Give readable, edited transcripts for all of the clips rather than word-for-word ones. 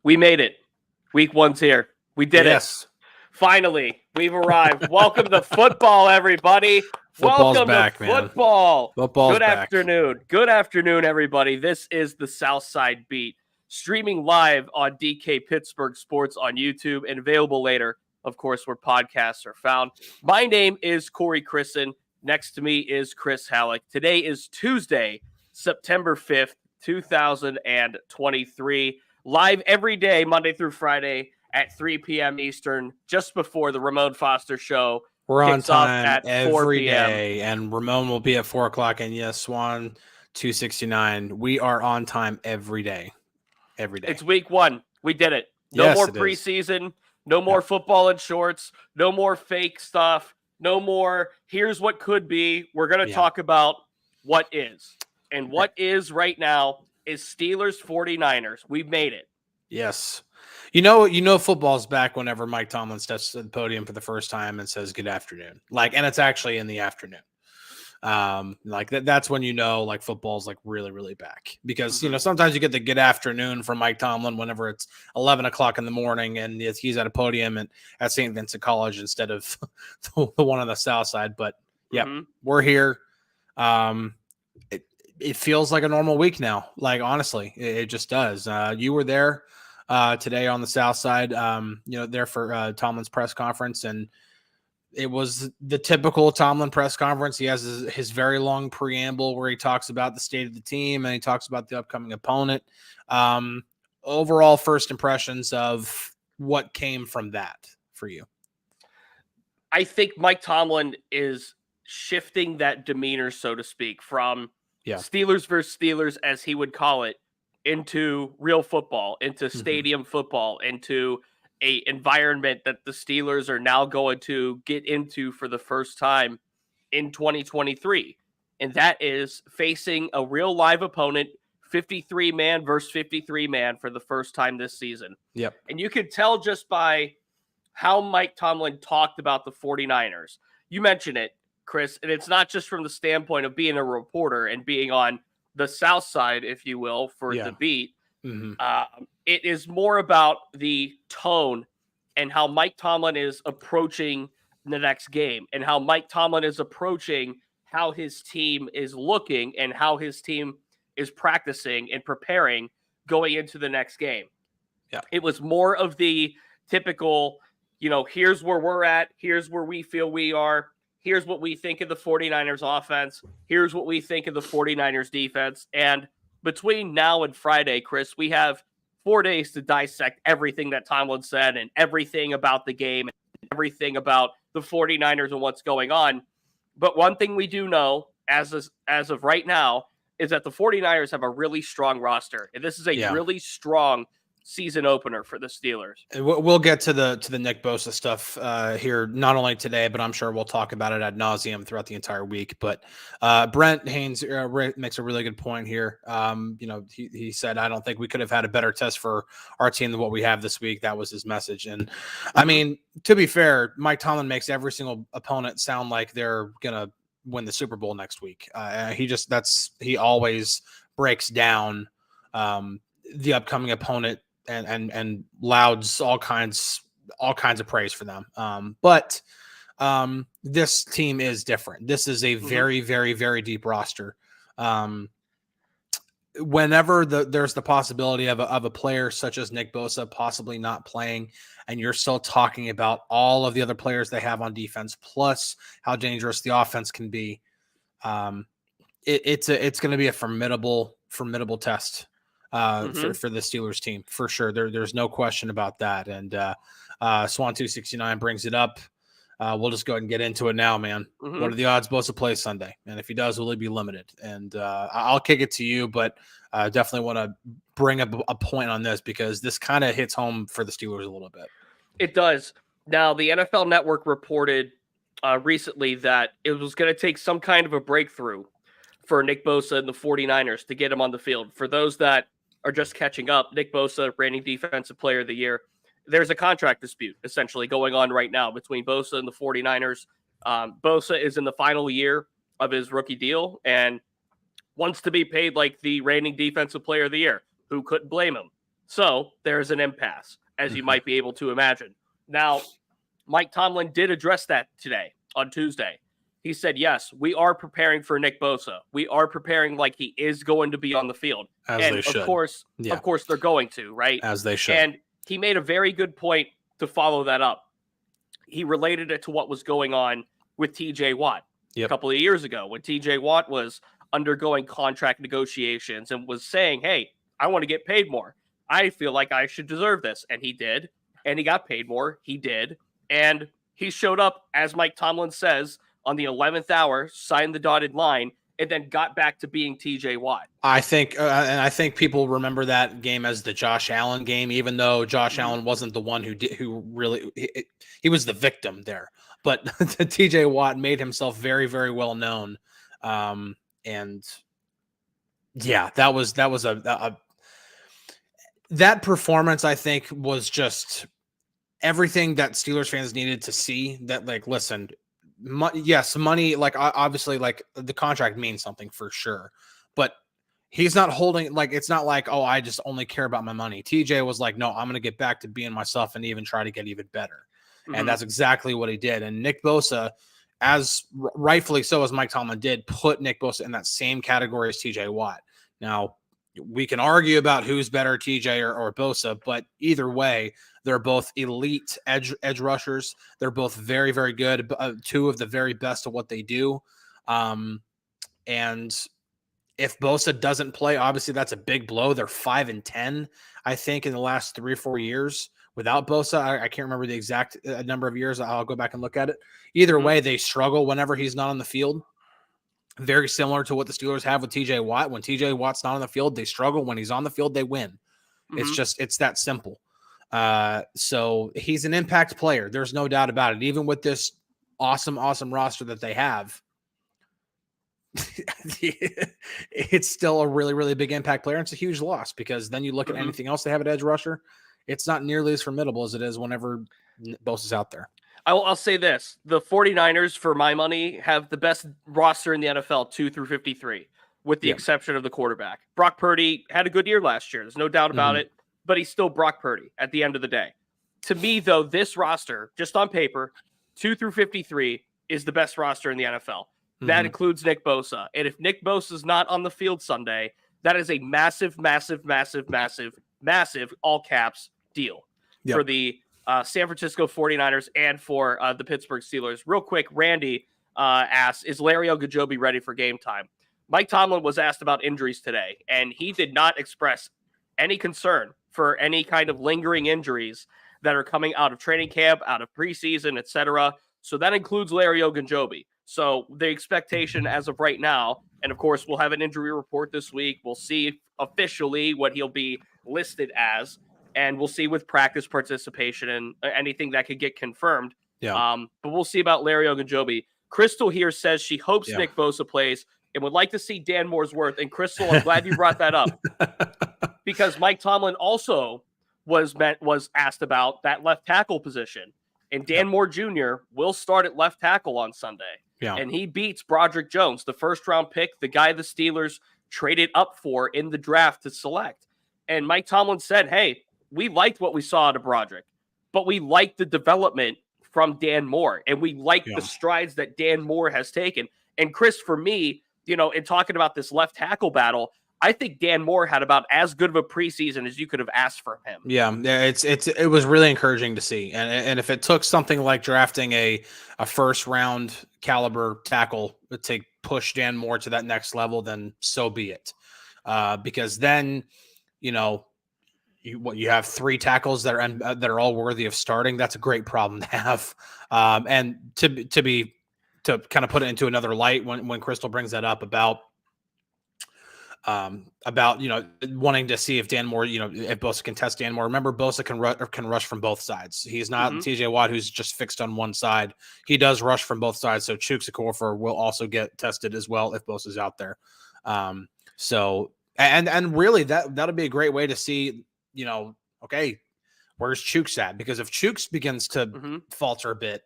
We made it. Week 1's here. We did it. Finally, we've arrived. Welcome to football, everybody. Football's back, to football. Man. Football's Good afternoon. Good afternoon, everybody. This is the Southside Beat, streaming live on DK Pittsburgh Sports on YouTube and available later, of course, where podcasts are found. My name is Corey Crisan. Next to me is Chris Halicke. Today is Tuesday, September 5th, 2023. Live every day, Monday through Friday at 3 p.m. Eastern, just before the Ramon Foster show. We're on time at every day, and Ramon will be at 4 o'clock. And yes, Swan 269. We are on time every day. Every day. It's week 1. We did it. No more preseason. No more football in shorts. No more fake stuff. No more, here's what could be. We're going to talk about what is. And what is right now is Steelers 49ers. We've made it. Yes. You know football's back whenever Mike Tomlin steps to the podium for the first time and says good afternoon. And it's actually in the afternoon. That's when football's really, really back. Because, sometimes you get the good afternoon from Mike Tomlin whenever it's 11 o'clock in the morning and he's at a podium at St. Vincent College instead of the one on the south side. But, we're here. It feels like a normal week now. Honestly, it just does. You were there today on the south side, there for Tomlin's press conference, and it was the typical Tomlin press conference. He has his very long preamble where he talks about the state of the team and he talks about the upcoming opponent. Overall first impressions of what came from that for you. I think Mike Tomlin is shifting that demeanor, so to speak, from Steelers versus Steelers, as he would call it, into real football, into stadium football, into a environment that the Steelers are now going to get into for the first time in 2023. And that is facing a real live opponent, 53-man versus 53-man for the first time this season. Yep. And you could tell just by how Mike Tomlin talked about the 49ers. You mentioned it, Chris, and it's not just from the standpoint of being a reporter and being on the south side, if you will, for the beat. It is more about the tone and how Mike Tomlin is approaching the next game and how Mike Tomlin is approaching how his team is looking and how his team is practicing and preparing going into the next game. Yeah. It was more of the typical, here's where we're at. Here's where we feel we are. Here's what we think of the 49ers offense. Here's what we think of the 49ers defense. And between now and Friday, Chris, we have 4 days to dissect everything that Tomlin said and everything about the game and everything about the 49ers and what's going on. But one thing we do know as of right now is that the 49ers have a really strong roster. And this is a really strong season opener for the Steelers. We'll get to the Nick Bosa stuff here, not only today, but I'm sure we'll talk about it ad nauseum throughout the entire week. But Brent Haynes makes a really good point here. He said, I don't think we could have had a better test for our team than what we have this week. That was his message. And I mean, to be fair, Mike Tomlin makes every single opponent sound like they're going to win the Super Bowl next week. He always breaks down the upcoming opponent and louds all kinds of praise for them. But this team is different. This is a very, very, very deep roster. Whenever there's the possibility of a player such as Nick Bosa possibly not playing, and you're still talking about all of the other players they have on defense, plus how dangerous the offense can be, it's going to be a formidable test for the Steelers team, for sure. There's no question about that. And Swan 269 brings it up. We'll just go ahead and get into it now, man. What are the odds Bosa plays Sunday? And if he does, will he be limited? And I'll kick it to you, but I definitely want to bring up a point on this because this kind of hits home for the Steelers a little bit. It does. Now, the NFL Network reported recently that it was going to take some kind of a breakthrough for Nick Bosa and the 49ers to get him on the field. For those that are just catching up, Nick Bosa, reigning Defensive Player of the Year, there's a contract dispute essentially going on right now between Bosa and the 49ers. Bosa is in the final year of his rookie deal and wants to be paid like the reigning Defensive Player of the Year. Who couldn't blame him? So there's an impasse, as you might be able to imagine. Now, Mike Tomlin did address that today on Tuesday. He said, yes, we are preparing for Nick Bosa. We are preparing like he is going to be on the field. As and they should. Of course, they're going to, right? As they should. And he made a very good point to follow that up. He related it to what was going on with TJ Watt a couple of years ago when TJ Watt was undergoing contract negotiations and was saying, hey, I want to get paid more. I feel like I should deserve this. And he did. And he got paid more. He did. And he showed up, as Mike Tomlin says, on the 11th hour, signed the dotted line, and then got back to being TJ Watt. I think, and I think people remember that game as the Josh Allen game, even though Josh Allen wasn't the one he was the victim there. But TJ Watt made himself very, very well known. And yeah, that was that performance, I think, was just everything that Steelers fans needed to see. That, like, listen, yes, money, like, obviously, like, the contract means something for sure, but he's not holding, like, it's not like, oh, I just only care about my money. TJ was like, no, I'm going to get back to being myself and even try to get even better. And that's exactly what he did. And Nick Bosa, as rightfully so as Mike Tomlin did, put Nick Bosa in that same category as TJ Watt. Now, we can argue about who's better, TJ or Bosa, but either way, they're both elite edge rushers. They're both very, very good. Two of the very best at what they do. And if Bosa doesn't play, obviously that's a big blow. They're 5-10, I think, in the last 3 or 4 years without Bosa. I can't remember the exact number of years. I'll go back and look at it. Either way, they struggle whenever he's not on the field. Very similar to what the Steelers have with TJ Watt. When TJ Watt's not on the field, they struggle. When he's on the field, they win. It's that simple. So he's an impact player. There's no doubt about it. Even with this awesome roster that they have, it's still a really, really big impact player. And it's a huge loss because then you look at anything else they have at edge rusher. It's not nearly as formidable as it is whenever Bosa's out there. I'll say this. The 49ers, for my money, have the best roster in the NFL 2 through 53, with the exception of the quarterback. Brock Purdy had a good year last year. There's no doubt about it, but he's still Brock Purdy at the end of the day. To me, though, this roster, just on paper, 2 through 53, is the best roster in the NFL. That includes Nick Bosa. And if Nick Bosa is not on the field Sunday, that is a massive, all caps deal for the San Francisco 49ers and for the Pittsburgh Steelers. Real quick, Randy asks, is Larry Ogunjobi ready for game time? Mike Tomlin was asked about injuries today, and he did not express any concern for any kind of lingering injuries that are coming out of training camp, out of preseason, etc. So that includes Larry Ogunjobi. So the expectation as of right now, and of course we'll have an injury report this week. We'll see officially what he'll be listed as, and we'll see with practice participation and anything that could get confirmed. But we'll see about Larry Ogunjobi. Crystal here says she hopes Nick Bosa plays and would like to see Dan Moore's worth. And Crystal, I'm glad you brought that up because Mike Tomlin also was asked about that left tackle position. And Dan Moore Jr. will start at left tackle on Sunday. And he beats Broderick Jones, the first-round pick, the guy the Steelers traded up for in the draft to select. And Mike Tomlin said, hey, we liked what we saw out of Broderick, but we liked the development from Dan Moore, and we like the strides that Dan Moore has taken. And Chris, for me, in talking about this left tackle battle, I think Dan Moore had about as good of a preseason as you could have asked from him. It was really encouraging to see. And if it took something like drafting a first round caliber tackle to push Dan Moore to that next level, then so be it. Because then, you have 3 tackles that are all worthy of starting. That's a great problem to have. And to kind of put it into another light when Crystal brings that up about wanting to see if Dan Moore, if Bosa can test Dan Moore. Remember, Bosa can rush from both sides. He's not TJ Watt, who's just fixed on one side. He does rush from both sides. So Chukwuekorfor will also get tested as well if Bosa's out there. So really that'll be a great way to see, okay, where's Chooks at? Because if Chooks begins to falter a bit,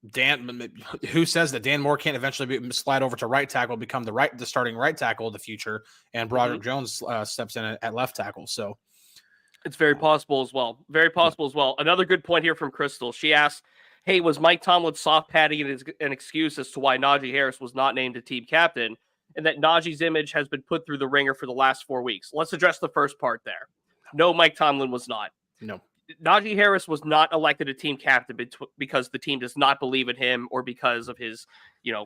Dan, who says that Dan Moore can't eventually slide over to right tackle, become the starting right tackle of the future, and Broderick Jones steps in at left tackle. So it's very possible as well. Very possible as well. Another good point here from Crystal. She asked, hey, was Mike Tomlin soft padding an excuse as to why Naji Harris was not named a team captain, and that Naji's image has been put through the ringer for the last 4 weeks? Let's address the first part there. No, Mike Tomlin was not. No. Naji Harris was not elected a team captain because the team does not believe in him or because of his,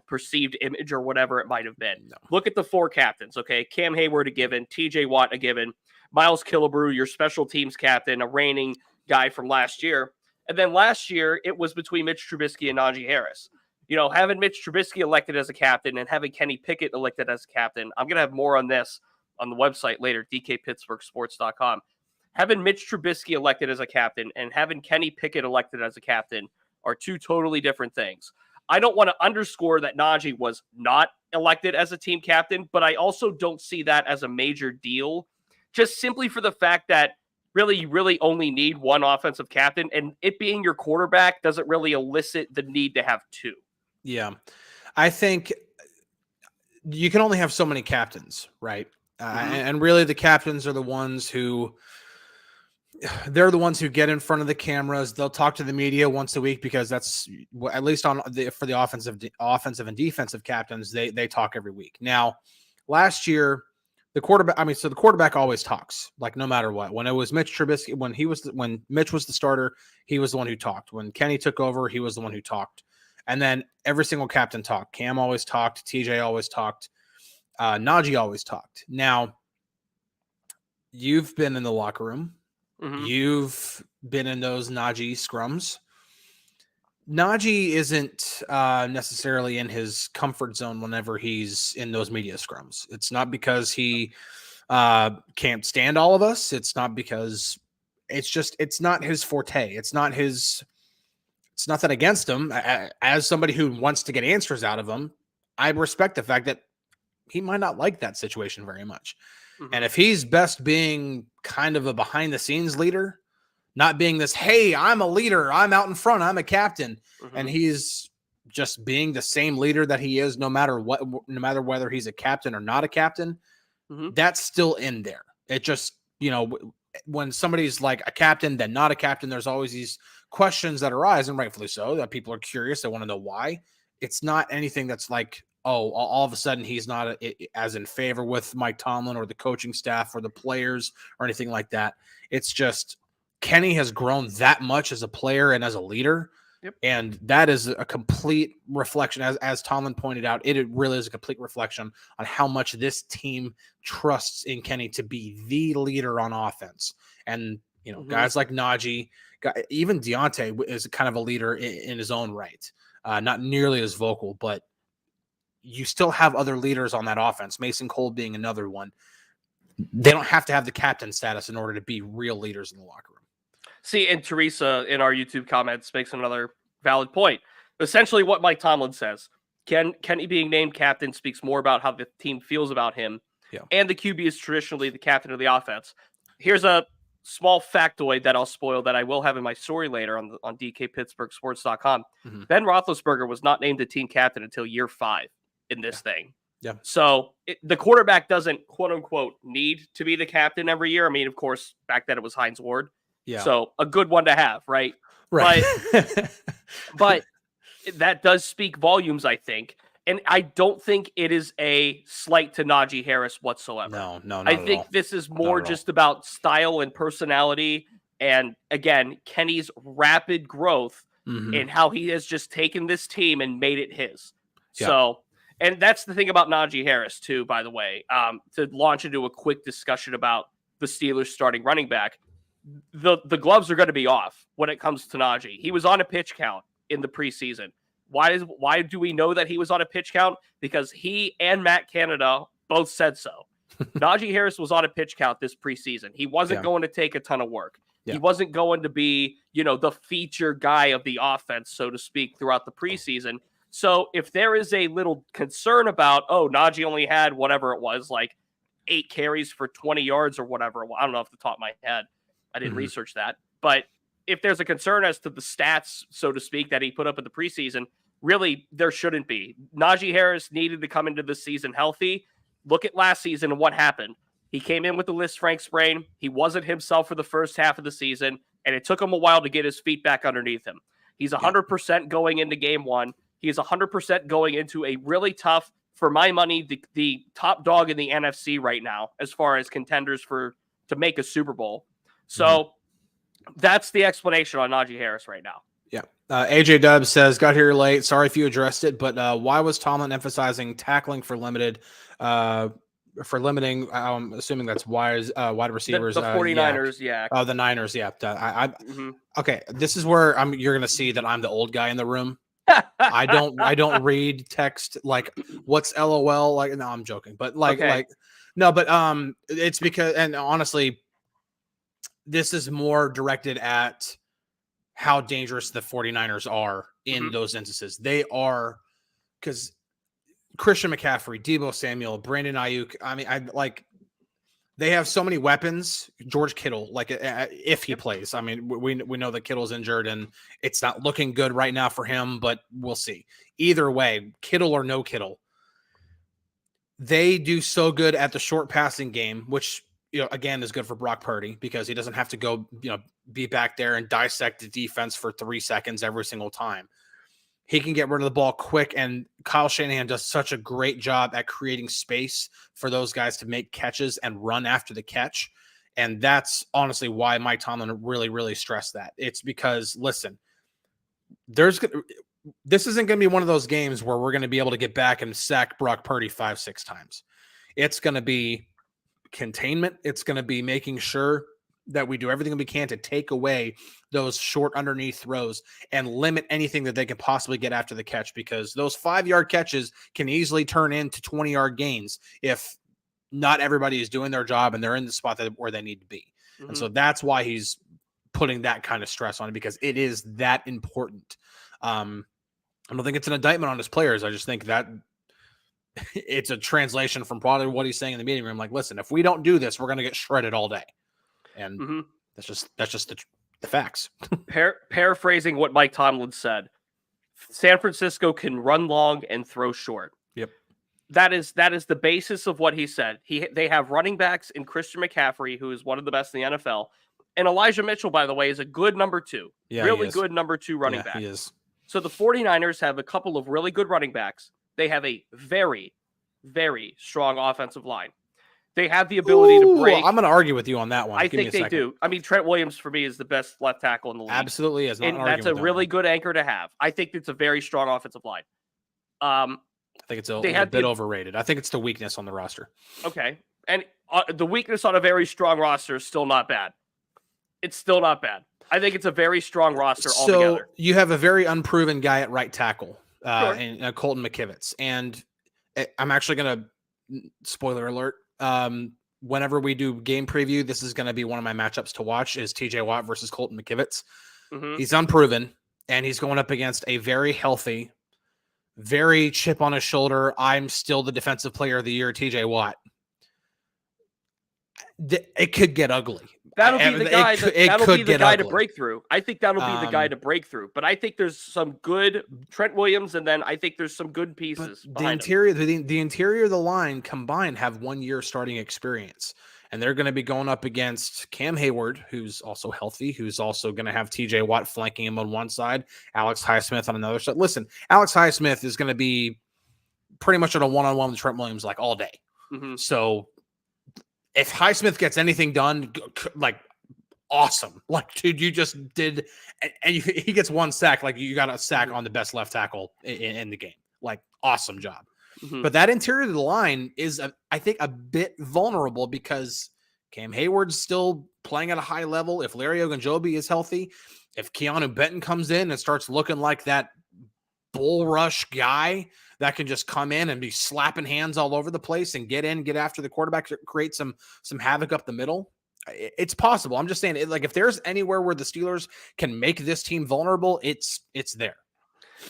perceived image or whatever it might have been. No. Look at the 4 captains, okay? Cam Hayward a given, TJ Watt a given, Miles Killebrew, your special teams captain, a reigning guy from last year. And then last year, it was between Mitch Trubisky and Naji Harris. Having Mitch Trubisky elected as a captain and having Kenny Pickett elected as a captain, I'm going to have more on this on the website later, DKPittsburghSports.com. Having Mitch Trubisky elected as a captain and having Kenny Pickett elected as a captain are 2 totally different things. I don't want to underscore that Naji was not elected as a team captain, but I also don't see that as a major deal, just simply for the fact that really you really only need one offensive captain, and it being your quarterback doesn't really elicit the need to have 2. Yeah. I think you can only have so many captains, right? And really the captains are the ones who they're the ones who get in front of the cameras. They'll talk to the media once a week because that's at least for the offensive and defensive captains, they talk every week. Now, last year, the quarterback always talks, like no matter what. When it was Mitch Trubisky, when Mitch was the starter, he was the one who talked. When Kenny took over, he was the one who talked. And then every single captain talked. Cam always talked. TJ always talked. Naji always talked. Now, you've been in the locker room. Mm-hmm. You've been in those Naji scrums. Naji isn't necessarily in his comfort zone whenever he's in those media scrums. It's not because he can't stand all of us. It's not because it's not his forte. It's nothing against him. As somebody who wants to get answers out of him, I respect the fact that he might not like that situation very much. Mm-hmm. And if he's best being kind of a behind the scenes leader, not being this, hey, I'm a leader, I'm out in front, I'm a captain. Mm-hmm. And he's just being the same leader that he is, no matter whether he's a captain or not a captain, mm-hmm. that's still in there. It just, when somebody's like a captain, then not a captain, there's always these questions that arise, and rightfully so, that people are curious. They want to know why. It's not anything that's like, oh, all of a sudden he's not as in favor with Mike Tomlin or the coaching staff or the players or anything like that. It's just Kenny has grown that much as a player and as a leader. Yep. And that is a complete reflection. As Tomlin pointed out, it really is a complete reflection on how much this team trusts in Kenny to be the leader on offense. And, mm-hmm. guys like Naji, even Deontay is kind of a leader in his own right. Not nearly as vocal, but you still have other leaders on that offense, Mason Cole being another one. They don't have to have the captain status in order to be real leaders in the locker room. See, and Teresa in our YouTube comments makes another valid point. Essentially what Mike Tomlin says, Kenny being named captain speaks more about how the team feels about him. Yeah. And the QB is traditionally the captain of the offense. Here's a small factoid that I'll spoil that I will have in my story later on DKPittsburghSports.com. Mm-hmm. Ben Roethlisberger was not named the team captain until year 5 in this thing. Yeah. So the quarterback doesn't, quote unquote, need to be the captain every year. I mean, of course, back then it was Hines Ward. Yeah. So a good one to have, right? Right. But that does speak volumes, I think. And I don't think it is a slight to Naji Harris whatsoever. No, not I think this is more just about style and personality. And again, Kenny's rapid growth mm-hmm. and how he has just taken this team and made it his. Yeah. So, and that's the thing about Naji Harris too, by the way, to launch into a quick discussion about the Steelers starting running back. The gloves are going to be off when it comes to Naji. He was on a pitch count in the preseason. Why do we know that he was on a pitch count? Because he and Matt Canada both said so. Naji Harris was on a pitch count this preseason. He wasn't going to take a ton of work. Yeah. He wasn't going to be, the feature guy of the offense, so to speak, throughout the preseason. So if there is a little concern about, Naji only had whatever it was, like 8 carries for 20 yards or whatever. I don't know off the top of my head. I didn't research that. But if there's a concern as to the stats, so to speak, that he put up in the preseason, really there shouldn't be. Naji Harris needed to come into this season healthy. Look at last season and what happened. He came in with the Lisfranc sprain. He wasn't himself for the first half of the season, and it took him a while to get his feet back underneath him. He's 100% going into game one. He is 100% going into a really tough, for my money, the top dog in the NFC right now as far as contenders to make a Super Bowl. So that's the explanation on Naji Harris right now. Yeah. AJ Dubs says, got here late. Sorry if you addressed it, but why was Tomlin emphasizing tackling for limiting, I'm assuming that's wide receivers. The 49ers, yeah. Oh, the Niners, yeah. Okay, this is where you're going to see that I'm the old guy in the room. I don't read text like what's LOL, like, no, I'm joking, but it's because, and honestly, this is more directed at how dangerous the 49ers are in those instances. They are, because Christian McCaffrey, Deebo Samuel, Brandon Ayuk, they have so many weapons. George Kittle, if he plays, we know that Kittle's injured and it's not looking good right now for him, but we'll see. Either way, Kittle or no Kittle, they do so good at the short passing game, which, again, is good for Brock Purdy because he doesn't have to go, be back there and dissect the defense for 3 seconds every single time. He can get rid of the ball quick, and Kyle Shanahan does such a great job at creating space for those guys to make catches and run after the catch. And that's honestly why Mike Tomlin really, really stressed that. It's because, listen, this isn't going to be one of those games where we're going to be able to get back and sack Brock Purdy 5-6 times. It's going to be containment. It's going to be making sure that we do everything we can to take away those short underneath throws and limit anything that they can possibly get after the catch, because those 5-yard catches can easily turn into 20-yard gains if not everybody is doing their job and they're in the spot where they need to be. And so that's why he's putting that kind of stress on it, because it is that important. I don't think it's an indictment on his players. I just think that it's a translation from probably what he's saying in the meeting room. Like, listen, if we don't do this, we're going to get shredded all day. And that's just the facts. Paraphrasing what Mike Tomlin said, San Francisco can run long and throw short. Yep. That is the basis of what he said. They have running backs in Christian McCaffrey, who is one of the best in the NFL. And Elijah Mitchell, by the way, is a good number 2. Yeah, really good number 2 running back. He is. So the 49ers have a couple of really good running backs. They have a very, very strong offensive line. They have the ability to break. I'm going to argue with you on that one. I think they do. Trent Williams, for me, is the best left tackle in the league. Absolutely is. And that's a really good anchor to have. I think it's a very strong offensive line. I think it's a bit overrated. I think it's the weakness on the roster. Okay. And the weakness on a very strong roster is still not bad. It's still not bad. I think it's a very strong roster altogether. So you have a very unproven guy at right tackle, and Colton McKivitz. And I'm actually going to, spoiler alert, whenever we do game preview, this is going to be one of my matchups to watch, is TJ Watt versus Colton McKivitz. He's unproven, and he's going up against a very healthy, very chip on his shoulder, I'm still the defensive player of the year, TJ Watt. It could get ugly. That'll be the guy. That'll be the guy to break through. I think that'll be the guy to break through. But I think there's some good Trent Williams, and then I think there's some good pieces. The interior of the line combined have 1 year starting experience, and they're going to be going up against Cam Hayward, who's also healthy, who's also going to have TJ Watt flanking him on one side, Alex Highsmith on another side. Listen, Alex Highsmith is going to be pretty much at a one-on-one with Trent Williams like all day. So if Highsmith gets anything done, like, awesome. Like, dude, you just did, and he gets one sack. Like, you got a sack on the best left tackle in the game. Like, awesome job. But that interior of the line is, I think, a bit vulnerable because Cam Hayward's still playing at a high level. If Larry Ogunjobi is healthy, if Keanu Benton comes in and starts looking like that bull rush guy that can just come in and be slapping hands all over the place and get in, get after the quarterback, create some havoc up the middle. It's possible. I'm just saying, if there's anywhere where the Steelers can make this team vulnerable, it's there.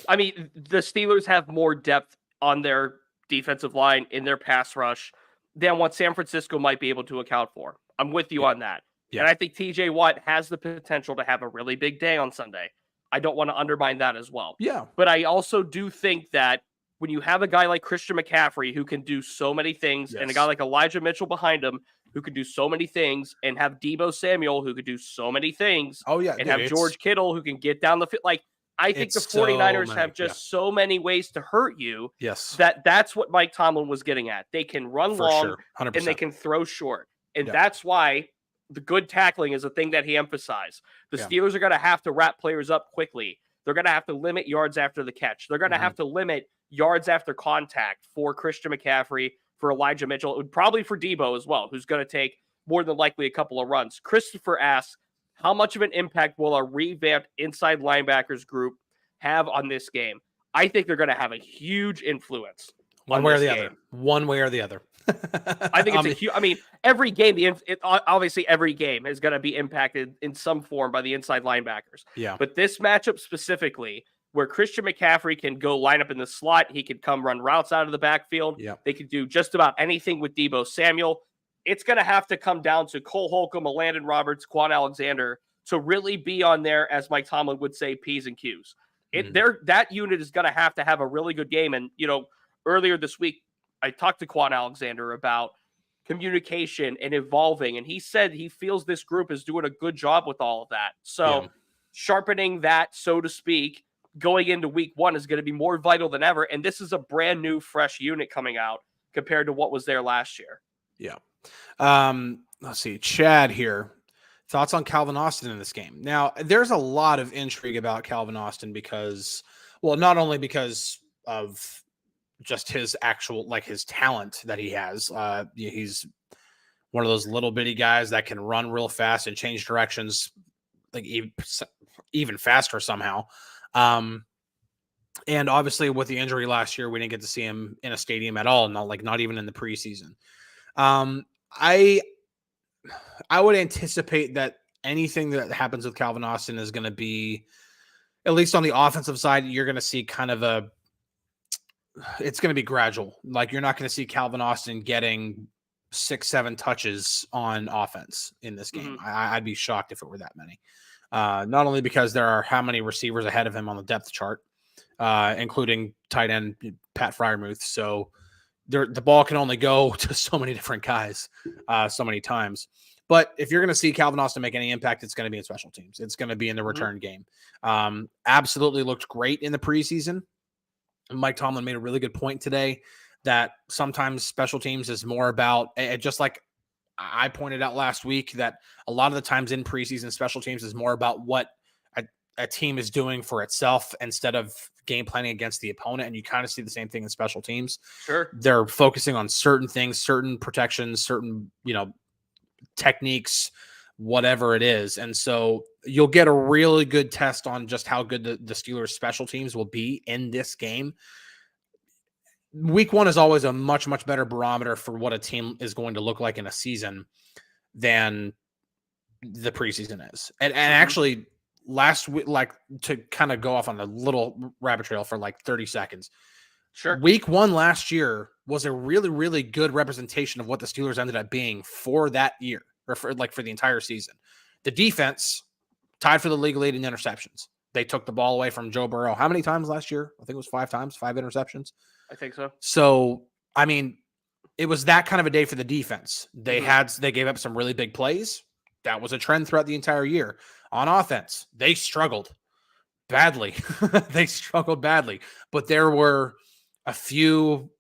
I mean, the Steelers have more depth on their defensive line in their pass rush than what San Francisco might be able to account for. I'm with you on that. Yeah. And I think TJ Watt has the potential to have a really big day on Sunday. I don't want to undermine that as well. Yeah. But I also do think that when you have a guy like Christian McCaffrey who can do so many things, and a guy like Elijah Mitchell behind him who can do so many things, and have Deebo Samuel who could do so many things, and have George Kittle who can get down the field. Like, I think the 49ers have just so many ways to hurt you. Yes. That's what Mike Tomlin was getting at. They can run long, 100%. and they can throw short. And that's why the good tackling is a thing that he emphasized. The Steelers are going to have to wrap players up quickly. They're going to have to limit yards after the catch. They're going to have to limit yards after contact for Christian McCaffrey, for Elijah Mitchell, probably for Deebo as well, who's going to take more than likely a couple of runs. Christopher asks, how much of an impact will a revamped inside linebackers group have on this game? I think they're going to have a huge influence. One way or the other. One way or the other. I think it's a huge. I mean, every game, obviously every game is going to be impacted in some form by the inside linebackers. Yeah. But this matchup specifically, where Christian McCaffrey can go line up in the slot, he can come run routes out of the backfield. Yeah. They could do just about anything with Deebo Samuel. It's going to have to come down to Cole Holcomb, Landon Roberts, Quan Alexander to really be on there, as Mike Tomlin would say, P's and Q's. That unit is going to have a really good game. And, earlier this week, I talked to Quan Alexander about communication and evolving, and he said he feels this group is doing a good job with all of that. So sharpening that, so to speak, going into week one is going to be more vital than ever. And this is a brand new, fresh unit coming out compared to what was there last year. Yeah. Let's see. Chad here. Thoughts on Calvin Austin in this game? Now, there's a lot of intrigue about Calvin Austin because, well, not only because of just his actual, like, his talent that he has. He's one of those little bitty guys that can run real fast and change directions, like even faster somehow. And obviously with the injury last year, we didn't get to see him in a stadium at all. Not even in the preseason. I would anticipate that anything that happens with Calvin Austin is going to be, at least on the offensive side, you're going to see kind of it's going to be gradual. Like, you're not going to see Calvin Austin getting 6-7 touches on offense in this game. I'd be shocked if it were that many. Not only because there are how many receivers ahead of him on the depth chart, including tight end Pat Freiermuth. So the ball can only go to so many different guys, so many times. But if you're going to see Calvin Austin make any impact, it's going to be in special teams. It's going to be in the return game. Absolutely looked great in the preseason. Mike Tomlin made a really good point today that sometimes special teams is more about, just like I pointed out last week, that a lot of the times in preseason, special teams is more about what a team is doing for itself instead of game planning against the opponent. And you kind of see the same thing in special teams. Sure. They're focusing on certain things, certain protections, certain, techniques, whatever it is. And so you'll get a really good test on just how good the Steelers special teams will be in this game. Week one is always a much, much better barometer for what a team is going to look like in a season than the preseason is. And actually last week, like, to kind of go off on a little rabbit trail for like 30 seconds. Sure. Week one last year was a really, really good representation of what the Steelers ended up being for that year, or for the entire season. The defense tied for the league lead in interceptions. They took the ball away from Joe Burrow. How many times last year? I think it was 5 times, 5 interceptions. I think so. So, I mean, it was that kind of a day for the defense. They gave up some really big plays. That was a trend throughout the entire year. On offense, they struggled badly. But there were a few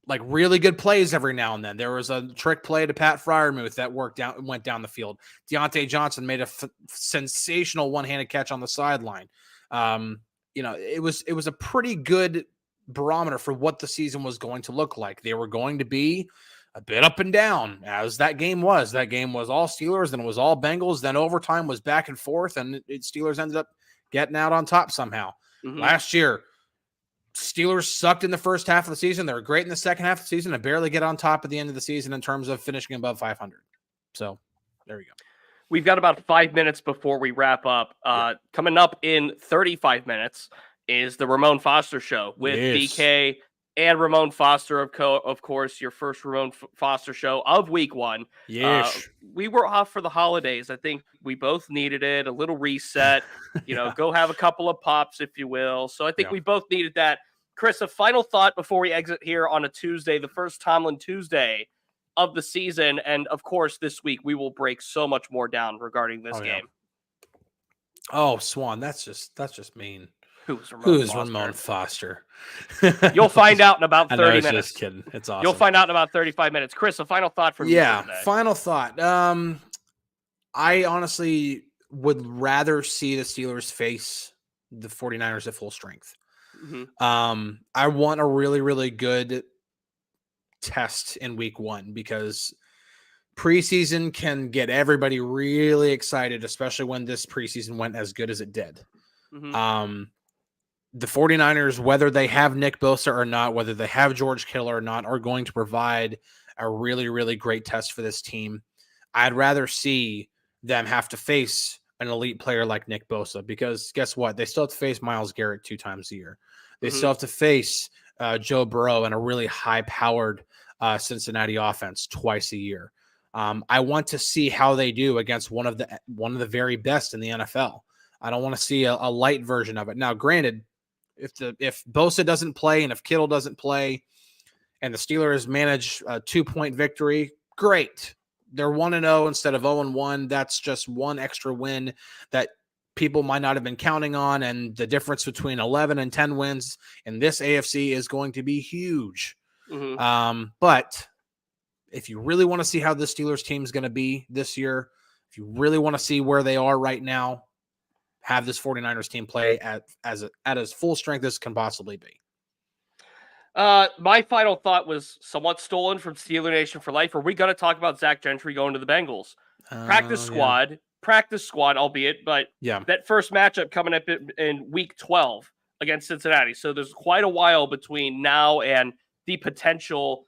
really good plays every now and then. There was a trick play to Pat Freiermuth that went down the field. Deontay Johnson made a sensational one-handed catch on the sideline. It was a pretty good barometer for what the season was going to look like. They were going to be a bit up and down, as that game was. That game was all Steelers, then it was all Bengals, then overtime was back and forth, and Steelers ended up getting out on top somehow. Last year, Steelers sucked in the first half of the season. They were great in the second half of the season and barely get on top at the end of the season in terms of finishing above 500. So there we go. We've got about 5 minutes before we wrap up. Coming up in 35 minutes is the Ramon Foster Show with DK and Ramon Foster, of course, your first Ramon Foster show of week 1. Yes. We were off for the holidays. I think we both needed it, a little reset, Yeah. go have a couple of pops, if you will. So I think Yeah. we both needed that. Chris, a final thought before we exit here on a Tuesday, the first Tomlin Tuesday of the season. And of course, this week we will break so much more down regarding this game. Oh, Swan, that's just mean. Who's Ramon Foster? You'll find out in about 30 minutes. Just kidding. It's awesome. You'll find out in about 35 minutes. Chris, a final thought from you today. Final thought. I honestly would rather see the Steelers face the 49ers at full strength. Mm-hmm. I want a really, really good test in week 1 because preseason can get everybody really excited, especially when this preseason went as good as it did. Mm-hmm. The 49ers, whether they have Nick Bosa or not, whether they have George Kittle or not, are going to provide a really, really great test for this team. I'd rather see them have to face an elite player like Nick Bosa because guess what? They still have to face Myles Garrett 2 times a year. They still have to face Joe Burrow and a really high-powered Cincinnati offense twice a year. I want to see how they do against one of the very best in the NFL. I don't want to see a light version of it. Now, granted, if Bosa doesn't play and if Kittle doesn't play and the Steelers manage a 2-point victory, great. They're 1-0 instead of 0-1. That's just one extra win that people might not have been counting on. And the difference between 11 and 10 wins in this AFC is going to be huge. Mm-hmm. But if you really want to see how the Steelers team is going to be this year, if you really want to see where they are right now, have this 49ers team play at as full strength as can possibly be. My final thought was somewhat stolen from Steeler Nation for Life. Are we going to talk about Zach Gentry going to the Bengals? Practice squad, albeit, but that first matchup coming up in week 12 against Cincinnati. So there's quite a while between now and the potential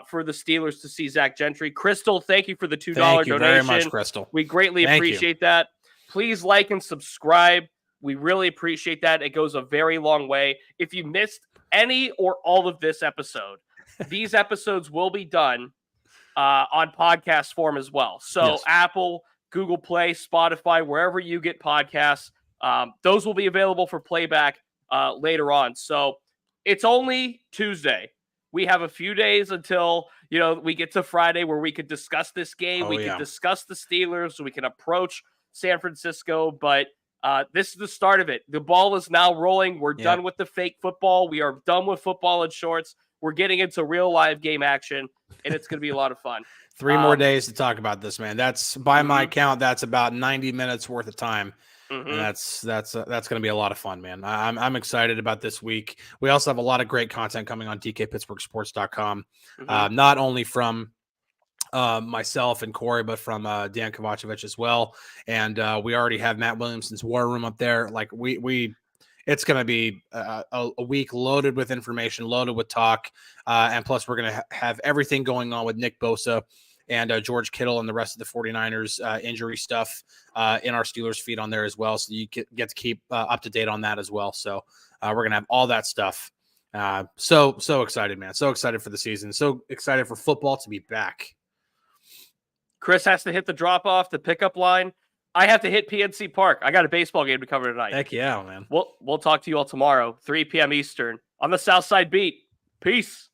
for the Steelers to see Zach Gentry. Crystal, thank you for the $2 donation. Thank you very much, Crystal. We greatly appreciate that. Please like and subscribe. We really appreciate that. It goes a very long way. If you missed any or all of this episode, these episodes will be done on podcast form as well. So Apple, Google Play, Spotify, wherever you get podcasts, those will be available for playback later on. So it's only Tuesday. We have a few days until, we get to Friday where we could discuss this game. We could discuss the Steelers so we can approach San Francisco, but this is the start of it. The ball is now rolling. We're done with the fake football. We are done with football in shorts. We're getting into real live game action, and it's going to be a lot of fun. 3 more days to talk about this, man. That's by my count. That's about 90 minutes worth of time. And that's going to be a lot of fun, man. I'm excited about this week. We also have a lot of great content coming on DKPittsburghSports.com, not only from myself and Corey, but from Dejan Kovacevic as well. And we already have Matt Williamson's War Room up there. Like it's going to be a week loaded with information, loaded with talk. And plus we're going to have everything going on with Nick Bosa and George Kittle and the rest of the 49ers injury stuff in our Steelers feed on there as well. So you get to keep up to date on that as well. So we're going to have all that stuff. So excited, man. So excited for the season. So excited for football to be back. Chris has to hit the drop-off, the pickup line. I have to hit PNC Park. I got a baseball game to cover tonight. Heck yeah, man. We'll talk to you all tomorrow, 3 p.m. Eastern, on the Southside Beat. Peace.